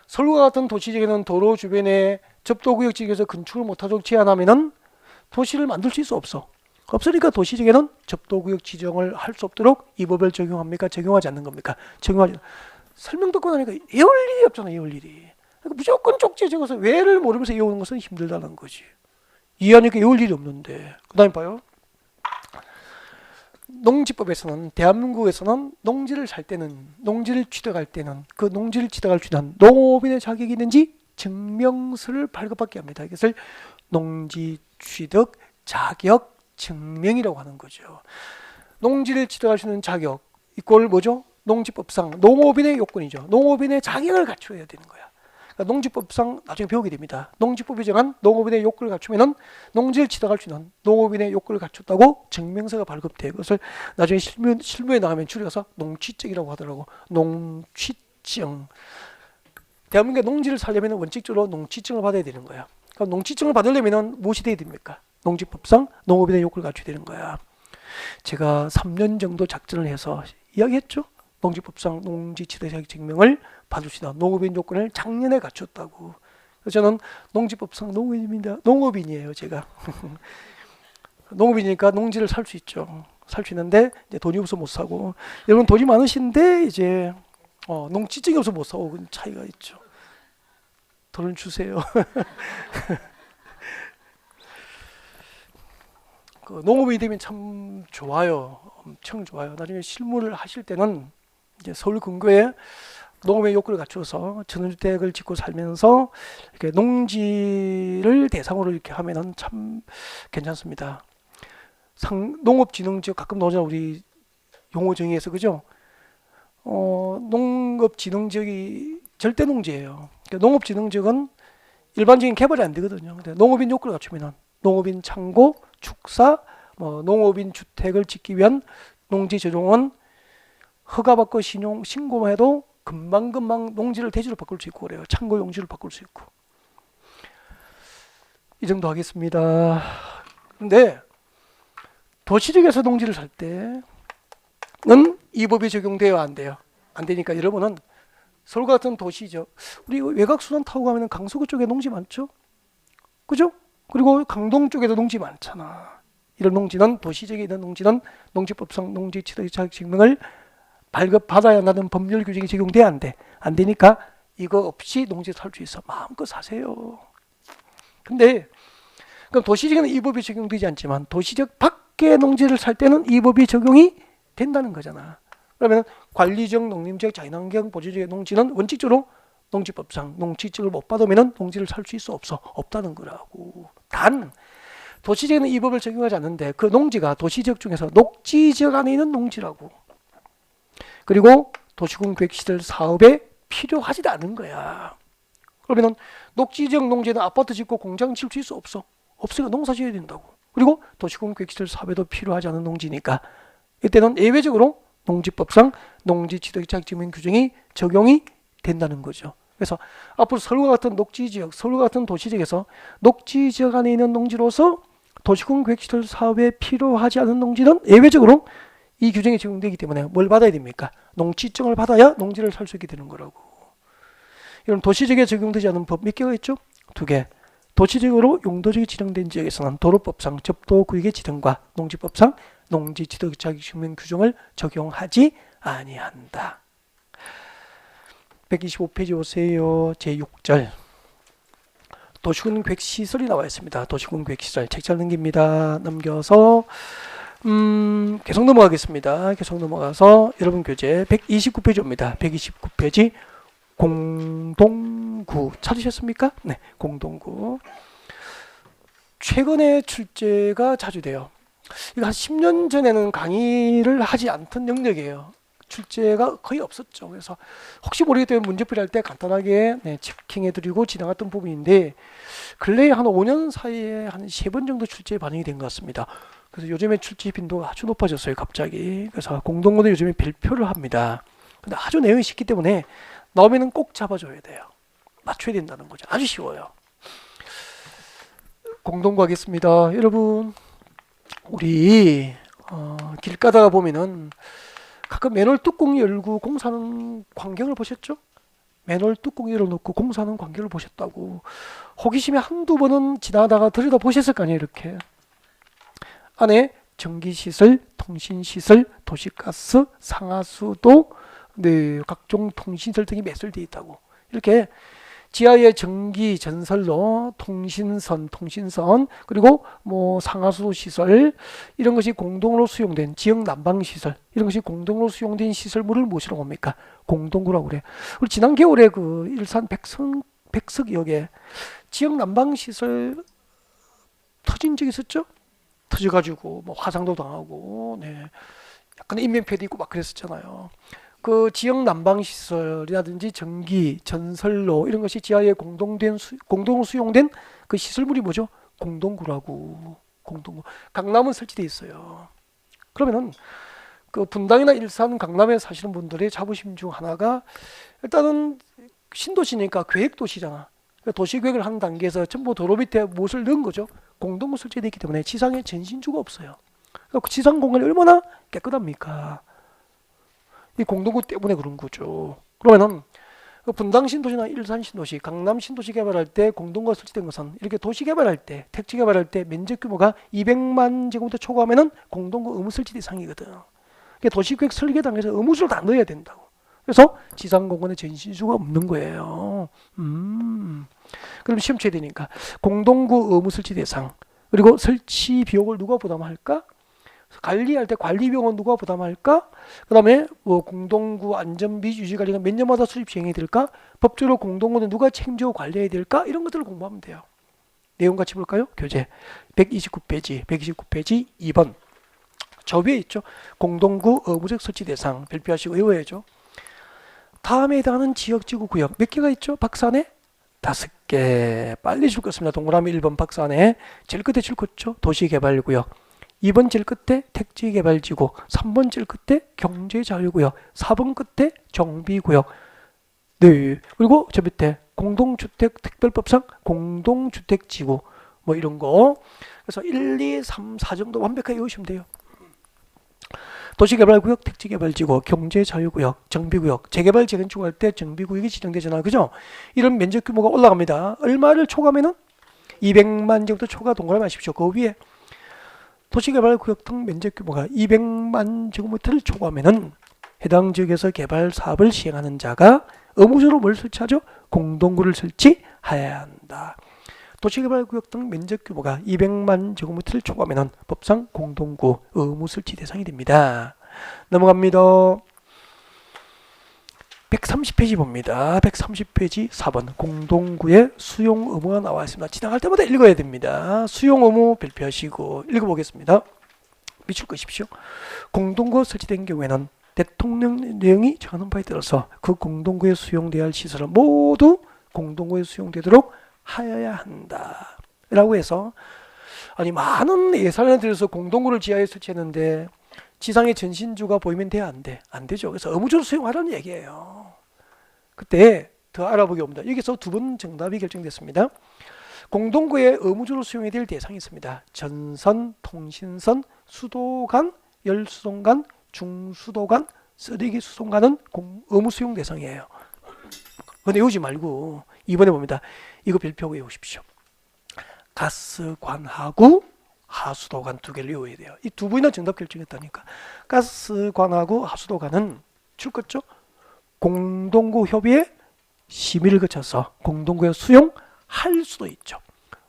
서울과 같은 도시지역에는 도로 주변에 접도구역 지역에서 건축을 못하도록 제한하면은 도시를 만들 수 있어 없어? 없으니까 도시지역에는 접도구역 지정을 할 수 없도록 이 법을 적용합니까? 적용하지 않는 겁니까? 적용하지. 설명 듣고 나니까 외울 일이 없잖아. 외울 일이. 그러니까 무조건 쪽지에 적어서 왜를 모르면서 외우는 것은 힘들다는 거지. 이해하니까 외울 일이 없는데. 그 다음에 봐요. 농지법에서는 대한민국에서는 농지를 살 때는 농지를 취득할 때는 그 농지를 취득할 수 있는 농업인의 자격이 있는지 증명서를 발급받게 합니다. 이것을 농지 취득 자격 증명이라고 하는 거죠. 농지를 취득할 수 있는 자격 이꼴 뭐죠? 농지법상 농업인의 요건이죠. 농업인의 자격을 갖춰야 되는 거야. 그러니까 농지법상 나중에 배우게 됩니다. 농지법이 정한 농업인의 요건을 갖추면은 농지를 지정할 수 있는 농업인의 요건을 갖췄다고 증명서가 발급돼요. 그것을 나중에 실무에 나가면 줄여서 농취증이라고 하더라고. 농취증. 대한민국에 농지를 살려면 원칙적으로 농취증을 받아야 되는 거야. 그럼 농취증을 받으려면 무엇이 돼야 됩니까? 농지법상 농업인의 요건을 갖춰야 되는 거야. 제가 3년 정도 작전을 해서 이야기했죠. 농지법상 농지지도자격증명을 받을 수 있는 농업인 요건을 작년에 갖췄다고. 그래서 저는 농지법상 농업인입니다. 농업인이에요, 제가. 농업이니까 농지를 살 수 있죠. 살 수 있는데 이제 돈이 없어 못 사고. 여러분 돈이 많으신데 이제 농지증이 없어 못 사고 그런 차이가 있죠. 돈을 주세요. 그 농업이 되면 참 좋아요. 엄청 좋아요. 나중에 실무를 하실 때는 이제 서울 근교에 농업의 요건을 갖춰서 전원주택을 짓고 살면서 이렇게 농지를 대상으로 이렇게 하면은 참 괜찮습니다. 농업진흥지역 가끔 나오잖아 우리 용어 정의에서 그죠? 농업진흥지역이 절대농지예요. 그러니까 농업진흥지역은 일반적인 개발이 안 되거든요. 근데 농업인 요건을 갖추면은 농업인 창고, 축사, 농업인 주택을 짓기 위한 농지 조정은 허가받고 신고만 해도 금방금방 농지를 대지로 바꿀 수 있고 그래요. 창고 용지를 바꿀 수 있고. 이 정도 하겠습니다. 근데 도시지역에서 농지를 살 때는 이 법이 적용돼야 안 돼요. 안 되니까 여러분은 서울 같은 도시죠. 우리 외곽순환 타고 가면 강서구 쪽에 농지 많죠? 그죠? 그리고 강동 쪽에도 농지 많잖아. 이런 농지는 도시지역에 있는 농지는 농지법상 농지지도자격증명을 발급받아야 한다는 법률 규정이 적용돼야 안 돼. 안 되니까 이거 없이 농지 살 수 있어. 마음껏 사세요. 근데 그럼 도시지역에는 이 법이 적용되지 않지만 도시지역 밖에 농지를 살 때는 이 법이 적용이 된다는 거잖아. 그러면 관리지역, 농림지역, 자연환경 보조지역의 농지는 원칙적으로 농지법상 농지증을 못 받으면 농지를 살 수 있어 없어? 없다는 거라고. 단 도시지역에는 이 법을 적용하지 않는데 그 농지가 도시지역 중에서 녹지지역 안에 있는 농지라고. 그리고 도시공계획시설 사업에 필요하지도 않은 거야. 그러면 녹지지역 농지에는 아파트 짓고 공장 질 수 있어 없어? 없으니까 농사 지어야 된다고. 그리고 도시공계획시설 사업에도 필요하지 않은 농지니까 이때는 예외적으로 농지법상 농지지도자격증명 규정이 적용이 된다는 거죠. 그래서 앞으로 서울과 같은 녹지지역, 서울과 같은 도시지역에서 녹지지역 안에 있는 농지로서 도시공계획시설 사업에 필요하지 않은 농지는 예외적으로 이 규정이 적용되기 때문에 뭘 받아야 됩니까? 농지증을 받아야 농지를 살 수 있게 되는 거라고. 이런 도시지역에 적용되지 않은 법 몇 개가 있죠? 2개. 도시지역으로 용도적이 지정된 지역에서는 도로법상 접도구역의 지정과 농지법상 농지지도자격증명 규정을 적용하지 아니한다. 125페이지 오세요. 제6절. 도시군계획시설이 나와 있습니다. 도시군계획시설 책 잘 넘깁니다. 넘겨서 계속 넘어가겠습니다. 계속 넘어가서 여러분 교재 129페이지입니다. 129페이지 공동구 찾으셨습니까? 네, 공동구. 최근에 출제가 자주 돼요. 이거 한 10년 전에는 강의를 하지 않던 영역이에요. 출제가 거의 없었죠. 그래서 혹시 모르기 때문에 문제풀이 할 때 간단하게 체킹해드리고 지나갔던 부분인데 근래에 한 5년 사이에 한 3번 정도 출제에 반영이 된 것 같습니다. 그래서 요즘에 출제 빈도가 아주 높아졌어요. 갑자기. 그래서 공동구도 요즘에 발표를 합니다. 근데 아주 내용이 쉽기 때문에 나오면은 꼭 잡아줘야 돼요. 맞춰야 된다는 거죠. 아주 쉬워요. 공동구 하겠습니다. 여러분 우리 길 가다가 보면은 가끔 맨홀 뚜껑 열고 공사하는 광경을 보셨죠? 맨홀 뚜껑 열어놓고 공사하는 광경을 보셨다고. 호기심에 한두 번은 지나다가 들여다보셨을 거 아니에요. 이렇게 안에 전기시설, 통신시설, 도시가스, 상하수도, 네, 각종 통신시설 등이 매설되어 있다고. 이렇게 지하에 전기 전설로 통신선, 그리고 뭐 상하수 시설 이런 것이 공동으로 수용된 지역 난방 시설 이런 것이 공동으로 수용된 시설물을 무엇이라고 합니까? 공동구라고 그래. 우리 지난 겨울에 그 일산 백석역에 지역 난방 시설 터진 적이 있었죠? 터져가지고 뭐 화상도 당하고, 네, 약간 인명피해도 있고 막 그랬었잖아요. 그 지역 난방 시설이라든지 전기, 전설로 이런 것이 지하에 공동 수용된 그 시설물이 뭐죠? 공동구라고. 공동구. 강남은 설치돼 있어요. 그러면은 그 분당이나 일산, 강남에 사시는 분들의 자부심 중 하나가 일단은 신도시니까 계획도시잖아. 도시계획을 하는 단계에서 전부 도로 밑에 무엇을 넣은 거죠? 공동구 설치되어 있기 때문에 지상에 전신주가 없어요. 그 지상 공간이 얼마나 깨끗합니까? 이 공동구 때문에 그런 거죠. 그러면은 그 분당 신도시나 일산 신도시, 강남 신도시 개발할 때 공동구가 설치된 것은 이렇게 도시 개발할 때, 택지 개발할 때 면적 규모가 200만 제곱미터 초과하면은 공동구 의무 설치 대상이거든. 그러니까 도시계획 설계 단계에서 의무를 다 넣어야 된다고. 그래서 지상 공간에 전신주가 없는 거예요. 그럼 시험 쳐야 되니까 공동구 의무 설치 대상, 그리고 설치 비용을 누가 부담할까? 관리할 때 관리 비용은 누가 부담할까? 그 다음에 뭐 공동구 안전비 유지 관리가 몇 년마다 수립 시행이 될까? 법적으로 공동구는 누가 책임지고 관리해야 될까? 이런 것들을 공부하면 돼요. 내용 같이 볼까요? 교재 129페이지 2번 저 위에 있죠. 공동구 의무적 설치 대상 발표하시고 외워야죠. 다음에 해당하는 지역지구 구역 몇 개가 있죠? 박스 안에 5개. 빨리 줄 것입니다. 동그라미 1번 박스 안에 제일 끝에 줄 것죠. 도시개발구역. 2번 제일 끝에 택지개발지구, 3번 제일 끝에 경제자유구역, 4번 끝에 정비구역. 네. 그리고 저 밑에 공동주택 특별법상 공동주택지구 뭐 이런 거. 그래서 1, 2, 3, 4 정도 완벽하게 외우시면 돼요. 도시개발구역, 택지개발지구, 경제자유구역, 정비구역, 재개발 재건축할 때 정비구역이 지정되잖아, 그죠? 이런 면적 규모가 올라갑니다. 얼마를 초과하면은 200만 제곱미터 초과 동그라미 하십시오. 그 위에 도시개발구역 등 면적 규모가 200만 제곱미터를 초과하면은 해당 지역에서 개발 사업을 시행하는 자가 의무적으로 뭘 설치하죠? 공동구를 설치해야 한다. 도시개발구역 등 면적 규모가 200만 제곱미터를 초과하면 법상 공동구 의무 설치 대상이 됩니다. 넘어갑니다. 130페이지 봅니다. 130페이지 4번 공동구의 수용 의무가 나와 있습니다. 지나갈 때마다 읽어야 됩니다. 수용 의무 발표하시고 읽어보겠습니다. 미출 것이십시오. 공동구 설치된 경우에는 대통령령이 정하는 바에 따라서 그 공동구에 수용되어야 할 시설은 모두 공동구에 수용되도록 하여야 한다. 라고 해서 아니 많은 예산을 들여서 공동구를 지하에 설치했는데 지상에 전신주가 보이면 돼? 안 돼? 안 되죠. 그래서 의무적으로 수용하라는 얘기예요. 그때 더 알아보기 옵니다. 여기서 두 번 정답이 결정됐습니다. 공동구에 의무적으로 수용해야 될 대상이 있습니다. 전선, 통신선, 수도관, 열수송관, 중수도관, 쓰레기 수송관은 의무 수용 대상이에요. 근데 외우지 말고 2번에 봅니다. 이거 별표하고 외우십시오. 가스관하고 하수도관 두 개를 외워야 돼요. 이 두 분이나 정답 결정했다니까. 가스관하고 하수도관은 출것죠. 공동구 협의회 심의를 거쳐서 공동구에 수용할 수도 있죠.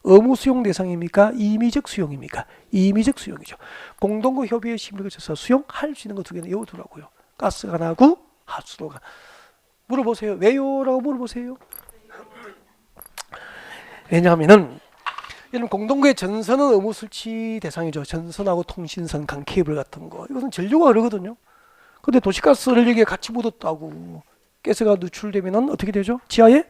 의무 수용 대상입니까? 임의적 수용입니까? 임의적 수용이죠. 공동구 협의회 심의를 거쳐서 수용할 수 있는 거 두 개는 외우더라고요. 가스관하고 하수도관. 물어보세요. 왜요? 라고 물어보세요. 왜냐하면은 이런 공동구의 전선은 의무 설치 대상이죠. 전선하고 통신선, 강 케이블 같은 거. 이것은 전류가 흐르거든요. 근데 도시가스를 여기에 같이 묻었다고 가스가 누출되면은 어떻게 되죠? 지하에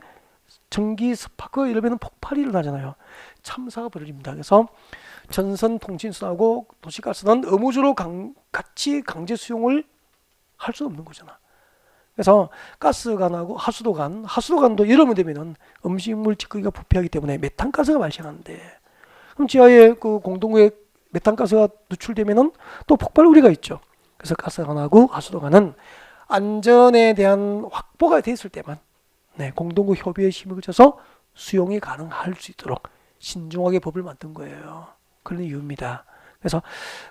전기 스파크 이러면은 폭발이 일어나잖아요. 참사가 벌어집니다. 그래서 전선 통신선하고 도시가스는 의무적으로 같이 강제 수용을 할 수 없는 거잖아. 그래서 가스관하고 하수도관도 여름이 되면은 음식물 찌꺼기가 부패하기 때문에 메탄가스가 발생하는데 그럼 지하에 그 공동구에 메탄가스가 누출되면은 또 폭발 우려가 있죠. 그래서 가스관하고 하수도관은 안전에 대한 확보가 됐을 때만 공동구 협의회 심의를 거쳐서 수용이 가능할 수 있도록 신중하게 법을 만든 거예요. 그런 이유입니다. 그래서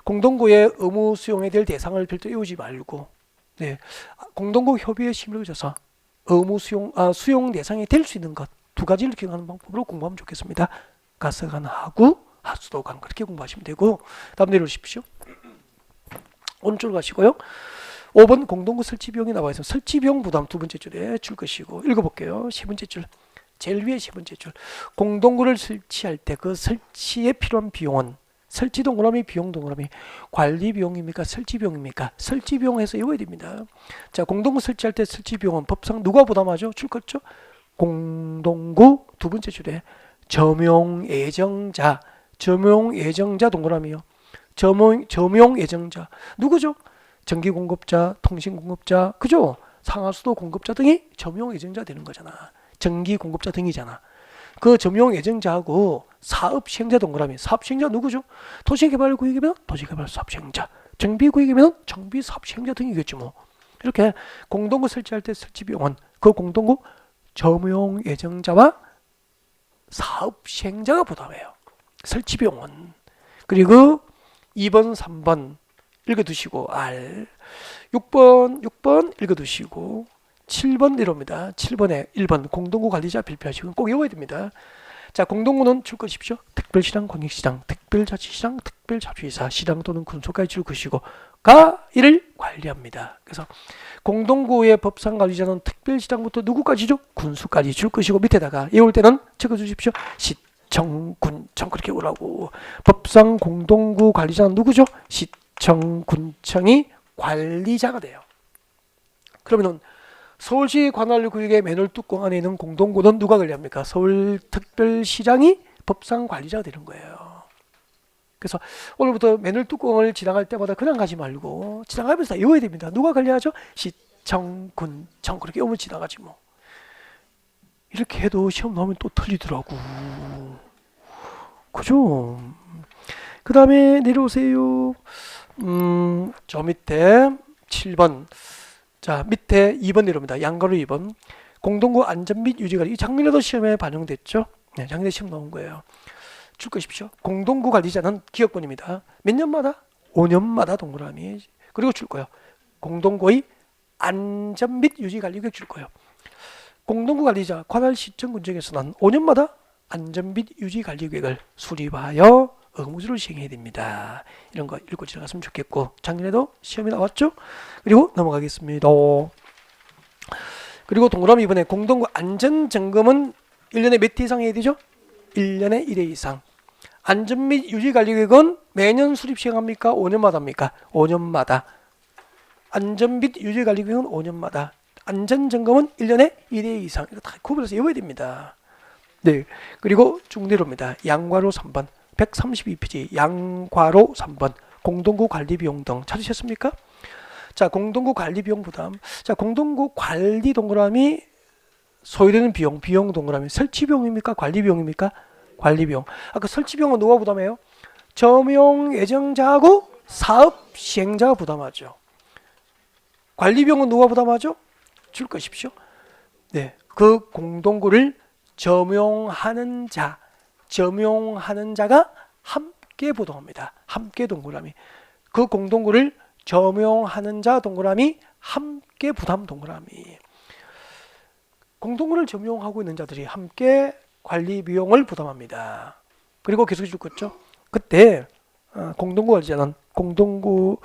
공동구의 의무 수용에 될 대상을 별도 외우지 말고 공동구 협의회 심의를 거쳐서 의무 수용 대상이 될 수 있는 것 두 가지를 기억하는 방법으로 공부하면 좋겠습니다. 가스관하고 하수도관 그렇게 공부하시면 되고 다음 내려오십시오. 오른쪽으로 가시고요. 5번 공동구 설치 비용이 나와 있습니다. 설치 비용 부담 두 번째 줄에 줄 것이고 읽어볼게요. 세 번째 줄 제일 위에 세 번째 줄 공동구를 설치할 때 그 설치에 필요한 비용은 설치 동그라미, 비용 동그라미. 관리 비용입니까? 설치 비용입니까? 설치 비용 해서 외워야 됩니다. 자, 공동구 설치할 때 설치 비용은 법상 누가 부담하죠? 출거죠? 공동구 두 번째 줄에 점용 예정자, 점용 예정자 동그라미요. 점용 예정자 누구죠? 전기 공급자, 통신 공급자, 그죠? 상하수도 공급자 등이 점용 예정자 되는 거잖아. 전기 공급자 등이잖아. 그 점용 예정자하고 사업 시행자 동그라미. 사업 시행자 누구죠? 도시개발구역이면 도시개발 사업 시행자, 정비구역이면 정비 사업 시행자 등이겠지 뭐. 이렇게 공동구 설치할 때 설치 비용은 그 공동구 점용 예정자와 사업 시행자가 부담해요. 설치 비용은. 그리고 2번, 3번 읽어두시고 R 6번 읽어두시고 7번 이럽니다. 7번에 1번 공동구 관리자 발표하시고 꼭 외워야 됩니다. 자, 공동구는 줄 것이십시오. 특별시장, 광역시장, 특별자치시장, 특별자치이사, 시장 또는 군소까지 줄 것이고 가 이를 관리합니다. 그래서 공동구의 법상 관리자는 특별시장부터 누구까지죠? 군수까지 줄 것이고 밑에다가 외울 때는 적어주십시오. 시청, 군청 그렇게 오라고. 법상 공동구 관리자는 누구죠? 시청, 군청이 관리자가 돼요. 그러면은 서울시 관할구역의 맨홀 뚜껑 안에 있는 공동구는 누가 관리합니까? 서울특별시장이 법상 관리자가 되는 거예요. 그래서 오늘부터 맨홀 뚜껑을 지나갈 때마다 그냥 가지 말고 지나가면서 외워야 됩니다. 누가 관리하죠? 시청, 군청 그렇게 오면 지나가지 뭐. 이렇게 해도 시험 나오면 또 틀리더라고. 그죠? 그 다음에 내려오세요. 저 밑에 7번. 자, 밑에 2번 내려옵니다. 양가로 2번. 공동구 안전 및 유지관리. 작년에도 시험에 반영됐죠? 네, 작년에 시험 나온 거예요. 줄 것이십시오. 공동구 관리자는 기업군입니다. 몇 년마다? 5년마다 동그라미. 그리고 줄 거예요. 공동구의 안전 및 유지관리 계획 줄 거예요. 공동구 관리자 관할 시청 군청에서는 5년마다 안전 및 유지관리 계획을 수립하여 의무적으로 시행해야 됩니다. 이런 거 읽고 지나갔으면 좋겠고 작년에도 시험이 나왔죠? 그리고 넘어가겠습니다. 그리고 동그라미 이번에 공동구 안전점검은 1년에 몇 회 이상 해야 되죠? 1년에 1회 이상. 안전 및 유지관리 계획은 매년 수립 시행합니까? 5년마다 합니까? 5년마다. 안전 및 유지관리 계획은 5년마다. 안전점검은 1년에 1회 이상. 이거 다 구분해서 외워야 됩니다. 네. 그리고 쭉 내려옵니다. 양과로 3번. 132페이지 양과로 3번 공동구 관리 비용 등 찾으셨습니까? 자, 공동구 관리 비용 부담. 자, 공동구 관리 동그라미 소요되는 비용 동그라미 설치 비용입니까? 관리 비용입니까? 관리 비용. 아까 설치 비용은 누가 부담해요? 점용 예정자하고 사업 시행자가 부담하죠. 관리 비용은 누가 부담하죠? 줄 것이십시오. 네, 그 공동구를 점용하는 자가 함께 부담합니다. 함께 동그라미. 그 공동구를 점용하는 자 동그라미 함께 부담 동그라미. 공동구를 점용하고 있는 자들이 함께 관리 비용을 부담합니다. 그리고 계속 줄 거죠. 그때 공동구 관리자는 공동구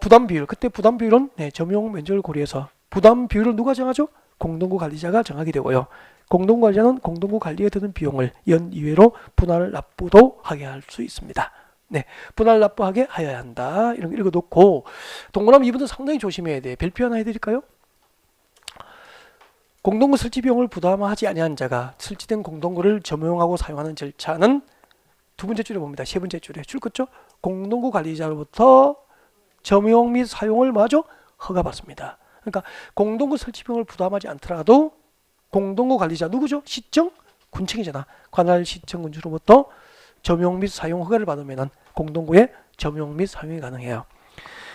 부담 비율. 그때 부담 비율은 점용 면적을 고려해서 부담 비율을 누가 정하죠? 공동구 관리자가 정하게 되고요. 공동구 관리자는 공동구 관리에 드는 비용을 연이외로 분할 납부도 하게 할 수 있습니다. 네, 분할 납부하게 하여야 한다. 이런 거 읽어놓고 동그라미 2번도 상당히 조심해야 돼. 별표 하나 해드릴까요? 공동구 설치 비용을 부담하지 아니한 자가 설치된 공동구를 점용하고 사용하는 절차는 두 번째 줄에 봅니다. 세 번째 줄에 줄 것죠? 공동구 관리자로부터 점용 및 사용을 마저 허가받습니다. 그러니까 공동구 설치 비용을 부담하지 않더라도 공동구 관리자 누구죠? 시청, 군청이잖아. 관할 시청 군청으로부터 점용 및 사용 허가를 받으면 공동구에 점용 및 사용이 가능해요.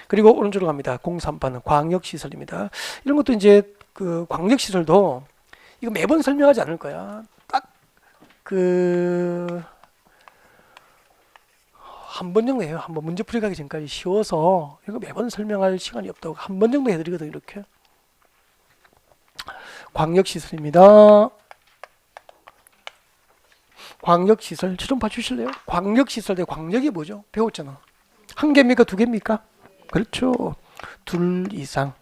그리고 오른쪽으로 갑니다. 03번 광역시설입니다. 이런 것도 이제 그 광역시설도 이거 매번 설명하지 않을 거야. 딱 한 번 정도 해요. 한 번 문제 풀이 가기 전까지 쉬워서 이거 매번 설명할 시간이 없다고 한 번 정도 해드리거든. 이렇게 광역시설입니다. 광역시설 좀 봐주실래요? 광역시설 대 광역이 뭐죠? 배웠잖아. 한 개입니까? 두 개입니까? 그렇죠. 둘 이상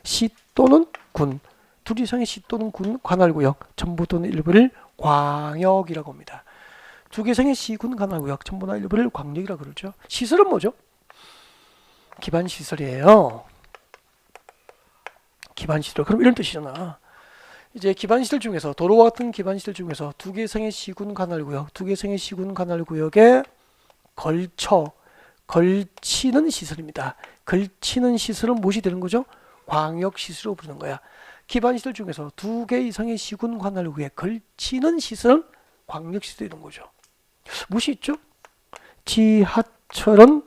시 또는 군. 둘 이상의 시 또는 군 관할구역 전부 또는 일부를 광역이라고 합니다. 두 개성의 시군 관할구역 전부나 일부를 광역이라고 그러죠. 시설은 뭐죠? 기반시설이에요. 기반시설. 그럼 이런 뜻이잖아. 이제 기반시설 중에서 도로와 같은 기반시설 중에서 두 개성의 시군 관할구역, 두 개성의 시군 관할구역에 걸치는 시설입니다. 걸치는 시설은 무엇이 되는 거죠? 광역시설로 부르는 거야. 기반시설 중에서 두 개 이상의 시군 관할구역에 걸치는 시설은 광역시설이 되는 거죠. 무엇이 있죠? 지하철은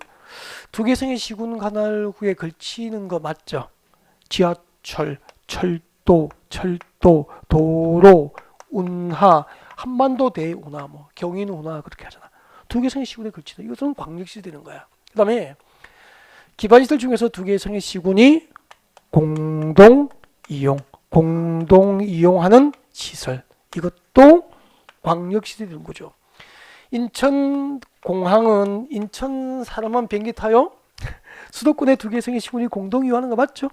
두 개 이상의 시군 관할구역에 걸치는 거 맞죠? 지하철, 철도, 도로, 운하, 한반도 대운하, 뭐 경인운하 그렇게 하잖아. 두 개 이상의 시군에 걸치는 이것은 광역시설이 되는 거야. 그 다음에 기반시설 중에서 두 개 이상의 시군이 공동 이용하는 시설. 이것도 광역시설이 되는 거죠. 인천공항은 인천 사람만 비행기 타요? 수도권의 두 개 이상의 시군이 공동 이용하는 거 맞죠?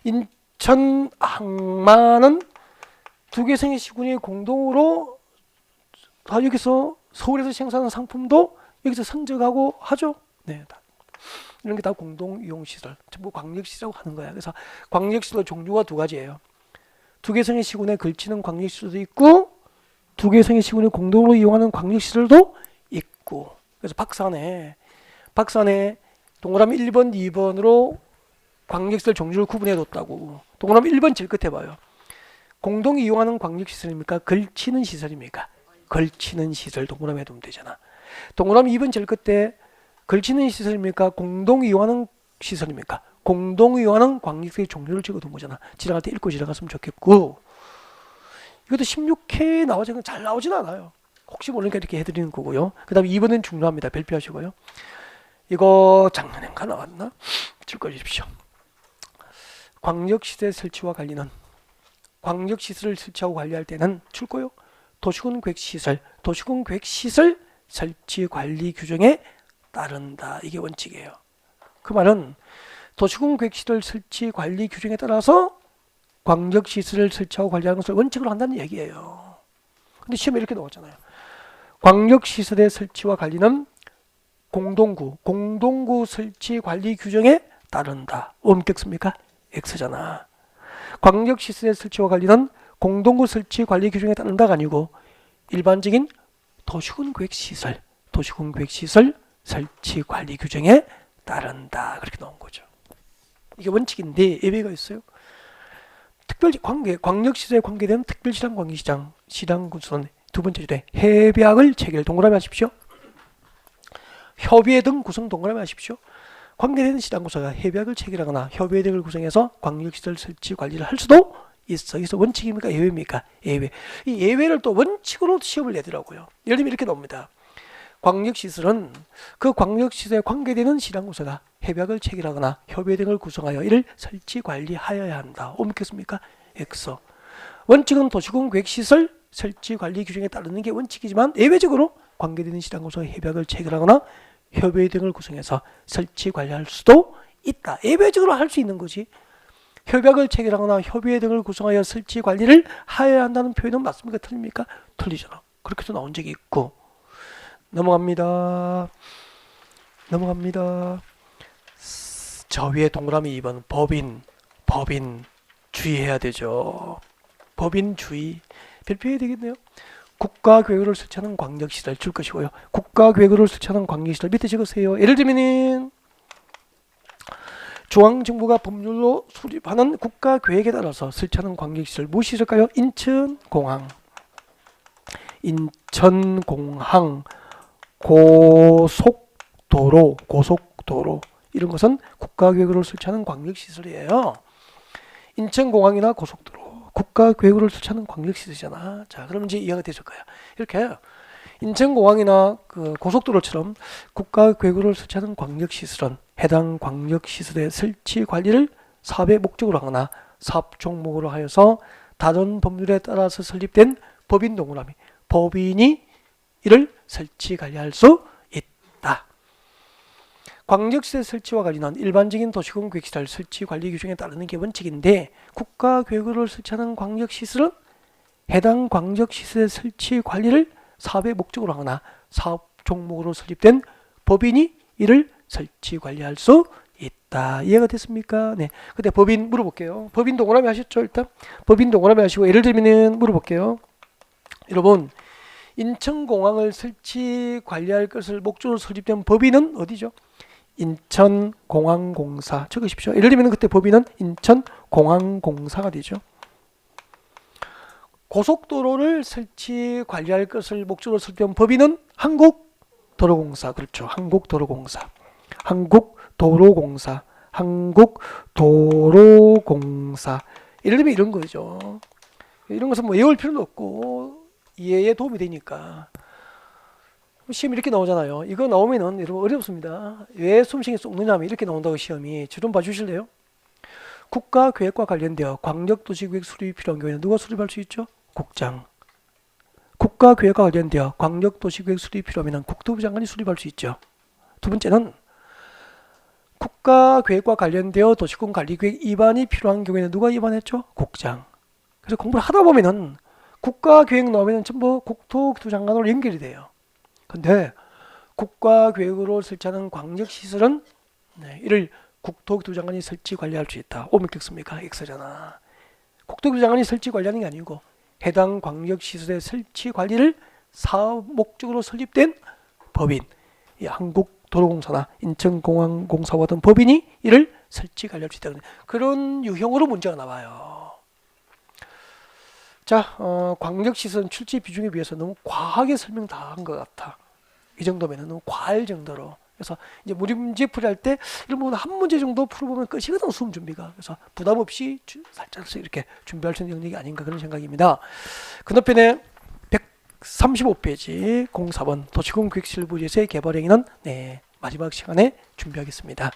인천 항만은 두 개 이상의 시군이 공동으로 다 여기서 서울에서 생산하는 상품도 여기서 선적하고 하죠? 네. 이런 게 다 공동 이용 시설, 전부 광역시설이라고 하는 거야. 그래서 광역시설 종류가 두 가지예요. 두 개 이상의 시군에 걸치는 광역시설도 있고 두 개 이상의 시군이 공동으로 이용하는 광역시설도 있고. 그래서 박산에 동그라미 1번, 2번으로 광역시설 종류를 구분해 뒀다고. 동그라미 1번 제일 끝에 봐요. 공동 이용하는 광역시설입니까? 걸치는 시설입니까? 걸치는 시설 동그라미 해두면 되잖아. 동그라미 2번 제일 끝에 걸치는 시설입니까? 공동 이용하는 시설입니까? 공동 이용하는 광역시설의 종류를 적어둔 거잖아. 지나갈 때 읽고 지나갔으면 좋겠고. 이것도 16회에 나오지 잘 나오진 않아요. 혹시 모르니까 이렇게 해드리는 거고요. 그 다음에 2번은 중요합니다. 별표하시고요. 이거 작년인가 나왔나? 읽어주십시오. 광역시설 설치와 관리는 광역시설을 설치하고 관리할 때는 출고요. 도시군계획시설 설치 관리 규정에 따른다. 이게 원칙이에요. 그 말은 도시군계획시설 설치 관리 규정에 따라서 광역시설을 설치하고 관리하는 것을 원칙으로 한다는 얘기예요. 근데 시험에 이렇게 나왔잖아요. 광역시설의 설치와 관리는 공동구 설치 관리 규정에 따른다. 엄격 씁니까? X잖아. 광역시설의 설치와 관리는 공동구 설치 관리 규정에 따른다가 아니고 일반적인 도시군계획시설 설치 관리 규정에 따른다. 그렇게 나온 거죠. 이게 원칙인데 예외가 있어요. 광역시설에 관계되는 특별시장 광역시장 시장군수는 두 번째 주제 협약을 체결 동그라미 하십시오. 협의회 등 구성 동그라미 하십시오. 관계되는 시장군수가 협약을 체결하거나 협의회 등을 구성해서 광역시설 설치 관리를 할 수도 있어. 그래서 원칙입니까? 예외입니까? 예외. 이 예외를 또 원칙으로 시험을 내더라고요. 예를 들면 이렇게 나옵니다. 광역시설은 그 광역시설에 관계되는 시장군수가 협약을 체결하거나 협의회 등을 구성하여 이를 설치 관리하여야 한다. 옮겼습니까? X. 원칙은 도시군계획시설 설치 관리 규정에 따르는 게 원칙이지만 예외적으로 관계되는 시장군수가 협약을 체결하거나 협의회 등을 구성해서 설치 관리할 수도 있다. 예외적으로 할 수 있는 거지. 협약을 체결하거나 협의회 등을 구성하여 설치 관리를 하여야 한다는 표현은 맞습니까? 틀립니까? 틀리잖아. 그렇게도 나온 적이 있고. 넘어갑니다. 저 위에 동그라미 2번 법인 주의해야 되죠. 법인 주의. 별표해야 되겠네요. 국가계획을 설치하는 광역시설 줄 것이고요. 국가계획을 설치하는 광역시설 밑에 적으세요. 예를 들면은 중앙정부가 법률로 수립하는 국가계획에 따라서 설치하는 광역시설 무엇이 있을까요? 인천공항, 고속도로 이런 것은 국가계획으로 설치하는 광역시설이에요. 인천공항이나 고속도로 국가계획으로 설치하는 광역시설이잖아. 자, 그럼 이제 이해가 되실 거야. 이렇게 인천공항이나 그 고속도로처럼 국가계획으로 설치하는 광역시설은 해당 광역시설의 설치 관리를 사업의 목적으로 하거나 사업 종목으로 하여서 다른 법률에 따라서 설립된 법인 동그라미 법인이 이를 설치 관리할 수 있다. 광역시설 설치와 관리는 일반적인 도시군계획시설 설치 관리 규정에 따르는 게 원칙인데 국가계획으로 설치하는 광역시설은 해당 광역시설의 설치 관리를 사업의 목적으로 하거나 사업 종목으로 설립된 법인이 이를 설치 관리할 수 있다. 이해가 됐습니까? 네. 근데 법인 물어볼게요. 법인 동그라미 하셨죠? 일단 법인 동그라미 하시고 예를 들면은 물어볼게요. 여러분 인천공항을 설치 관리할 것을 목적으로 설립된 법인은 어디죠? 인천공항공사 적으십시오. 예를 들면 그때 법인은 인천공항공사가 되죠. 고속도로를 설치 관리할 것을 목적으로 설립된 법인은 한국도로공사. 그렇죠. 한국도로공사. 한국도로공사. 한국도로공사. 예를 들면 이런 거죠. 이런 것은 뭐 외울 필요는 없고 이해에 도움이 되니까. 시험 이렇게 나오잖아요. 이거 나오면은 여러분 어렵습니다. 왜 숨쉬기 쏙느냐면 이렇게 나온다고 시험이. 저 좀 봐주실래요? 국가계획과 관련되어 광역도시계획 수립이 필요한 경우에는 누가 수립할 수 있죠? 국장. 국가계획과 관련되어 광역도시계획 수립이 필요하면 국토부 장관이 수립할 수 있죠. 두 번째는 국가계획과 관련되어 도시군 관리계획 입안이 필요한 경우에는 누가 입안했죠? 국장. 그래서 공부를 하다 보면은 국가계획 나오면 전부 국토부 장관으로 연결이 돼요. 근데 국가계획으로 설치하는 광역시설은 이를 국토교통 장관이 설치 관리할 수 있다. 오면 겪습니까? X잖아. 국토교통 장관이 설치 관리하는 게 아니고 해당 광역시설의 설치 관리를 사업 목적으로 설립된 법인, 한국도로공사나 인천공항공사와 같은 법인이 이를 설치 관리할 수 있다. 그런 유형으로 문제가 나와요. 자, 광역시설은 출지 비중에 비해서 너무 과하게 설명 다 한 것 같아. 이 정도면 너무 과할 정도로. 그래서 이제 문제 풀이할 때 이런 부분 한 문제 정도 풀어보면 끝이거든, 수험 준비가. 그래서 부담 없이 살짝 이렇게 준비할 수 있는 영역이 아닌가 그런 생각입니다. 건너편에 135페이지 04번 도시군 계획실부지에서의 개발행위는 마지막 시간에 준비하겠습니다.